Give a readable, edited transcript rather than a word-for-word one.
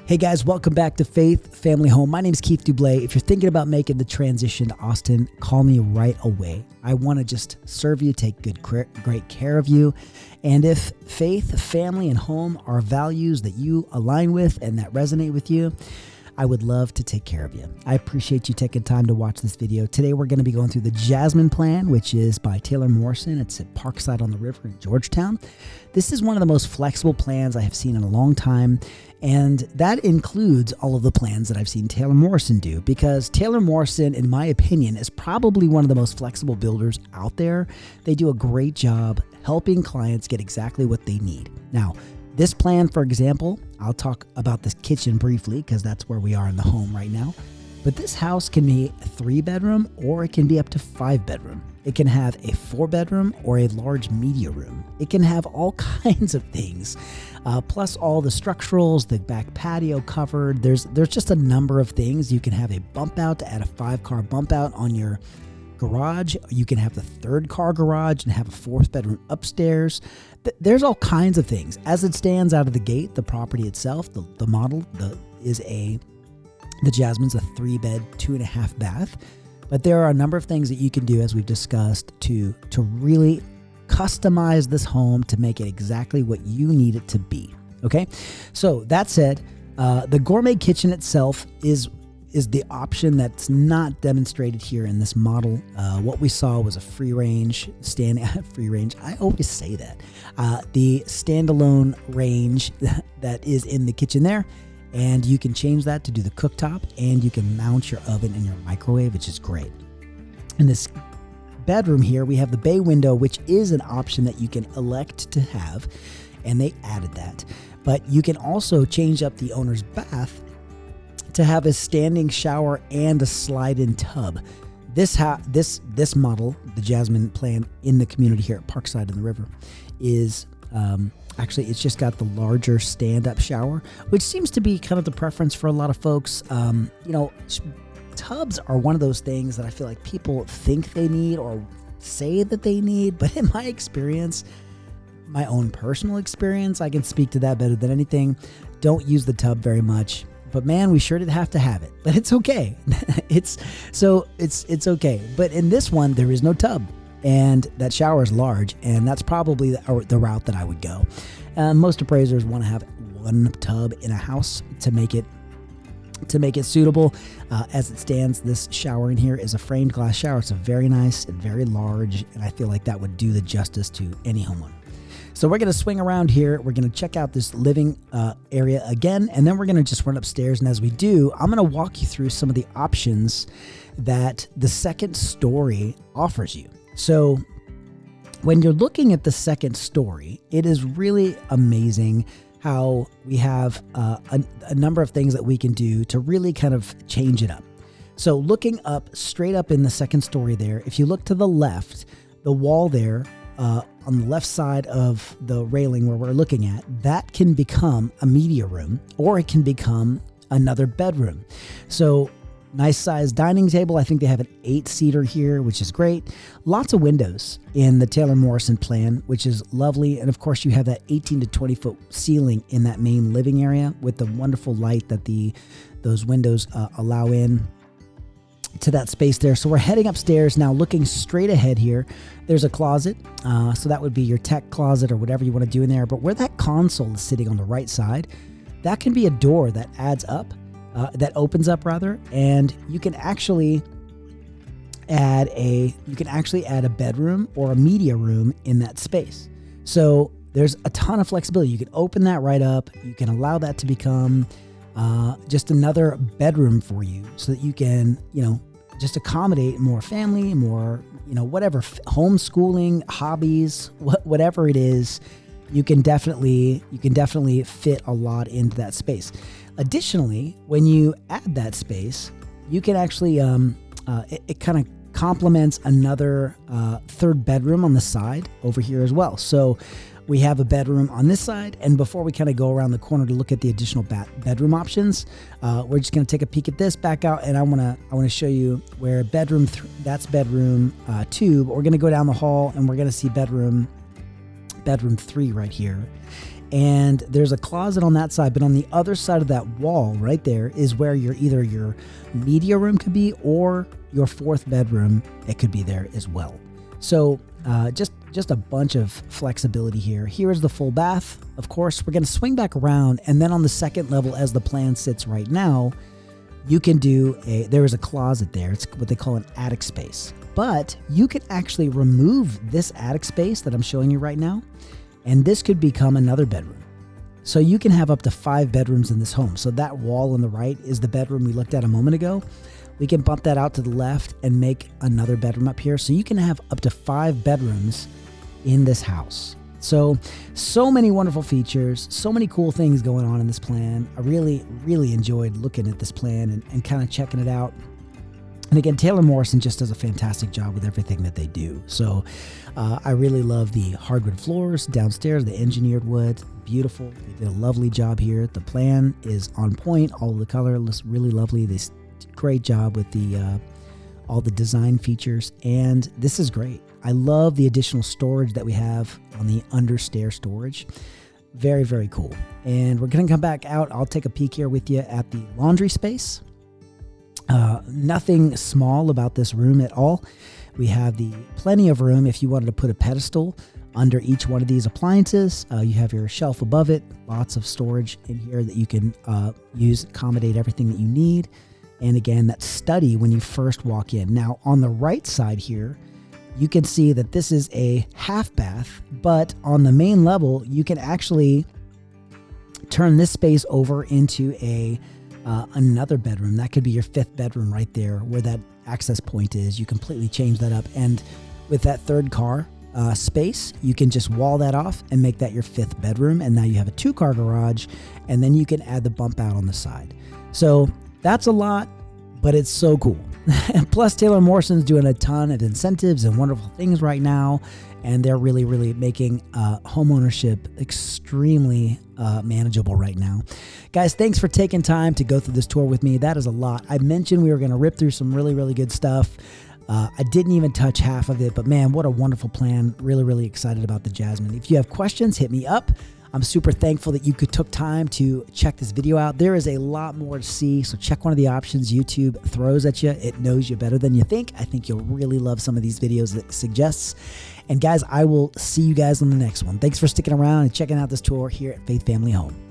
Hey guys, welcome back to Faith Family Home. My name is Keith Duble. If you're thinking about making the transition to Austin, call me right away. I want to just serve you, take great care of you. And if faith, family, and home are values that you align with and that resonate with you, I would love to take care of you. I appreciate you taking time to watch this video. Today we're going to be going through the Jasmine plan, which is by Taylor Morrison. It's at Facade on the river in Georgetown. This is one of the most flexible plans I have seen in a long time, and that includes all of the plans that I've seen Taylor Morrison do, because Taylor Morrison, in my opinion, is probably one of the most flexible builders out there. They do a great job helping clients get exactly what they need. Now, this plan, for example, I'll talk about this kitchen briefly because that's where we are in the home right now. But this house can be a 3-bedroom or it can be up to 5-bedroom. It can have a 4-bedroom or a large media room. It can have all kinds of things, plus all the structurals, the back patio covered. There's just a number of things. You can have a bump out to add a 5-car bump out on your garage. You can have the 3rd-car garage and have a 4th bedroom upstairs. There's all kinds of things. As it stands out of the gate, the property itself, the model, the Jasmine's a 3-bed, 2.5 bath. But there are a number of things that you can do, as we've discussed, to really customize this home to make it exactly what you need it to be. Okay? So that said, the gourmet kitchen itself is the option that's not demonstrated here in this model. What we saw was a free range. I always say that. The standalone range that is in the kitchen there. And you can change that to do the cooktop, and you can mount your oven and your microwave, which is great. In this bedroom here, we have the bay window, which is an option that you can elect to have, and they added that. But you can also change up the owner's bath to have a standing shower and a slide-in tub. This model, the Jasmine plan in the community here at Parkside on the River, is actually, it's just got the larger stand-up shower, which seems to be kind of the preference for a lot of folks. Tubs are one of those things that I feel like people think they need or say that they need, but in my experience, my own personal experience, I can speak to that better than anything. Don't use the tub very much. But man, we sure did have to have it. But it's okay. It's okay. But in this one, there is no tub. And that shower is large, and that's probably the route that I would go. Most appraisers want to have one tub in a house to make it suitable. As it stands, this shower in here is a framed glass shower. It's a very nice and very large, and I feel like that would do the justice to any homeowner. So we're going to swing around here. We're going to check out this living area again, and then we're going to just run upstairs. And as we do, I'm going to walk you through some of the options that the second story offers you. So when you're looking at the second story, it is really amazing how we have a number of things that we can do to really kind of change it up. So looking up, straight up in the second story there, if you look to the left, the wall there on the left side of the railing where we're looking at, that can become a media room, or it can become another bedroom. So nice sized dining table. I think they have an 8-seater here, which is great. Lots of windows in the Taylor Morrison plan, which is lovely. And of course, you have that 18 to 20 foot ceiling in that main living area with the wonderful light that those windows allow in to that space there. So we're heading upstairs now, looking straight ahead here. There's a closet. So that would be your tech closet or whatever you want to do in there. But where that console is sitting on the right side, that can be a door that adds up. That opens up rather, and you can actually add a bedroom or a media room in that space. So there's a ton of flexibility. You can open that right up. You can allow that to become just another bedroom for you, so that you can, just accommodate more family, more, whatever, homeschooling, hobbies, whatever it is. You can definitely fit a lot into that space. Additionally, when you add that space, you can actually, it kind of complements another 3rd bedroom on the side over here as well. So we have a bedroom on this side, and before we kind of go around the corner to look at the additional bedroom options, we're just going to take a peek at this, back out, and I want to show you where that's bedroom 2, but we're going to go down the hall and we're going to see bedroom 3 right here. And there's a closet on that side, but on the other side of that wall right there is where either your media room could be or your fourth bedroom. It could be there as well. So just a bunch of flexibility here. Here is the full bath. Of course, we're going to swing back around, and then on the second level, as the plan sits right now, you can there is a closet there. It's what they call an attic space. But you can actually remove this attic space that I'm showing you right now, and this could become another bedroom. So you can have up to 5 bedrooms in this home. So that wall on the right is the bedroom we looked at a moment ago. We can bump that out to the left and make another bedroom up here. So you can have up to 5 bedrooms in this house. So many wonderful features, so many cool things going on in this plan. I really, really enjoyed looking at this plan and kind of checking it out. And again, Taylor Morrison just does a fantastic job with everything that they do. So I really love the hardwood floors downstairs, the engineered wood, beautiful. They did a lovely job here. The plan is on point. All of the color looks really lovely. They did a great job with all the design features, and this is great. I love the additional storage that we have on the understair storage. Very, very cool. And we're going to come back out. I'll take a peek here with you at the laundry space. Nothing small about this room at all. We have plenty of room if you wanted to put a pedestal under each one of these appliances. You have your shelf above it, lots of storage in here that you can accommodate everything that you need. And again, that study when you first walk in. Now on the right side here, you can see that this is a half bath, but on the main level, you can actually turn this space over into another bedroom. That could be your 5th bedroom right there where that access point is. You completely change that up. And with that third car space, you can just wall that off and make that your 5th bedroom. And now you have a 2-car garage, and then you can add the bump out on the side. So that's a lot, but it's so cool. Plus, Taylor Morrison's doing a ton of incentives and wonderful things right now, and they're really, really making homeownership extremely manageable right now. Guys, thanks for taking time to go through this tour with me. That is a lot. I mentioned we were going to rip through some really, really good stuff. I didn't even touch half of it, but man, what a wonderful plan. Really, really excited about the Jasmine. If you have questions, hit me up. I'm super thankful that you took time to check this video out. There is a lot more to see, so check one of the options YouTube throws at you. It knows you better than you think. I think you'll really love some of these videos that it suggests. And guys, I will see you guys on the next one. Thanks for sticking around and checking out this tour here at Faith Family Home.